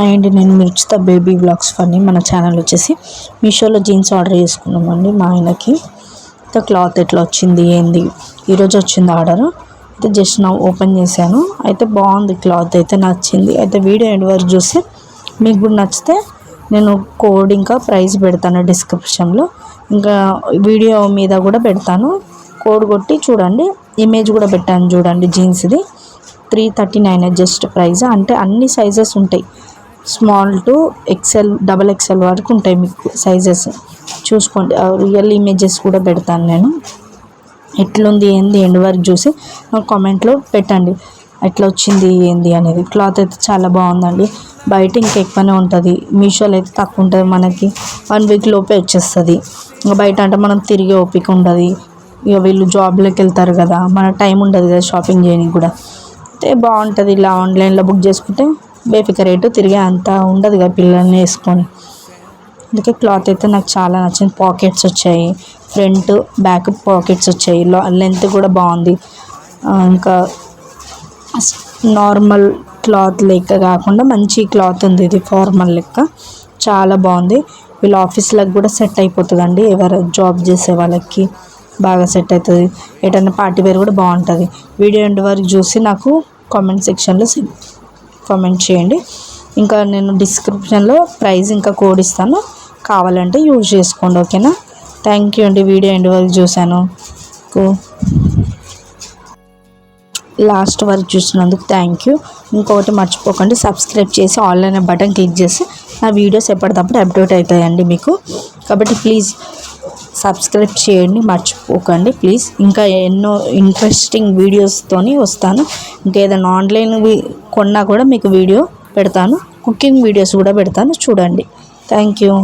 And నేను మిర్చితో baby blogs funny మన channel వచ్చేసి మీషోలో జీన్స్ ఆర్డర్ చేసుకున్నామండి మా ఆయనకి. అయితే క్లాత్ ఎట్లా వచ్చింది ఏంది, ఈరోజు వచ్చింది ఆర్డర్. అయితే జస్ట్ నా ఓపెన్ చేశాను. అయితే బాగుంది, క్లాత్ అయితే నచ్చింది. అయితే వీడియో ఎండ్ వరకు చూస్తే మీకు కూడా నచ్చితే నేను కోడ్ ఇంకా ప్రైస్ పెడతాను డిస్క్రిప్షన్లో, ఇంకా వీడియో మీద కూడా పెడతాను. కోడ్ కొట్టి చూడండి, ఇమేజ్ కూడా పెట్టాను చూడండి. జీన్స్ది 339 జస్ట్ ప్రైస్. అంటే అన్ని సైజెస్ ఉంటాయి, small to XL, double XL వరకు ఉంటాయి మీకు సైజెస్. చూసుకోండి, రియల్ ఇమేజెస్ కూడా పెడతాను నేను. ఎట్లుంది ఏంది ఎండ్ వరకు చూసి నాకు కామెంట్లో పెట్టండి ఎట్లా వచ్చింది ఏంది అనేది. క్లాత్ అయితే చాలా బాగుందండి. బయట ఇంకా ఎక్కువనే ఉంటుంది, మీషోలో అయితే తక్కువ ఉంటుంది. మనకి 1 వీక్ లోపే వచ్చేస్తుంది. ఇంకా బయట అంటే మనం తిరిగే ఓపిక ఉండదు. ఇక వీళ్ళు జాబ్లోకి వెళ్తారు కదా, మన టైం ఉండదు కదా షాపింగ్ చేయడానికి కూడా. అయితే బాగుంటుంది ఇలా ఆన్లైన్లో బుక్ చేసుకుంటే, బేఫికర్ రేటు తిరిగే అంత ఉండదు కదా పిల్లల్ని వేసుకొని. అందుకే క్లాత్ అయితే నాకు చాలా నచ్చింది. పాకెట్స్ వచ్చాయి, ఫ్రంట్ బ్యాక్ పాకెట్స్ వచ్చాయి, లెంత్ కూడా బాగుంది. ఇంకా నార్మల్ క్లాత్ లెక్క కాకుండా మంచి క్లాత్ ఉంది, ఇది ఫార్మల్ లెక్క చాలా బాగుంది. వీళ్ళ ఆఫీస్లకు కూడా సెట్ అయిపోతుందండి, ఎవరు జాబ్ చేసే వాళ్ళకి బాగా సెట్ అవుతుంది. ఎటన్నా పార్టీ వేర్ కూడా బాగుంటుంది. వీడియో ఎండ్ వరకు చూసి నాకు కామెంట్ సెక్షన్లో కామెంట్ చేయండి. ఇంకా నేను డిస్క్రిప్షన్లో ప్రైస్ ఇంకా కోడ్ ఇస్తాను, కావాలంటే యూజ్ చేసుకోండి. ఓకేనా? థ్యాంక్ యూ అండి, వీడియో ఎండ్ వరకు చూశాను, లాస్ట్ వరకు చూసినందుకు థ్యాంక్ యూ. ఇంకొకటి మర్చిపోకండి, సబ్స్క్రైబ్ చేసి ఆన్లైన్ బటన్ క్లిక్ చేసి నా వీడియోస్ ఎప్పటికప్పుడు అప్డేట్ అవుతాయండి మీకు. కాబట్టి ప్లీజ్ సబ్స్క్రైబ్ చేయండి, మర్చిపోకండి ప్లీజ్. ఇంకా ఎన్నో ఇంట్రెస్టింగ్ వీడియోస్తోని వస్తాను. ఇంకా ఏదైనా ఆన్లైన్ కొన్నా కూడా మీకు వీడియో పెడతాను, కుకింగ్ వీడియోస్ కూడా పెడతాను, చూడండి. Thank you.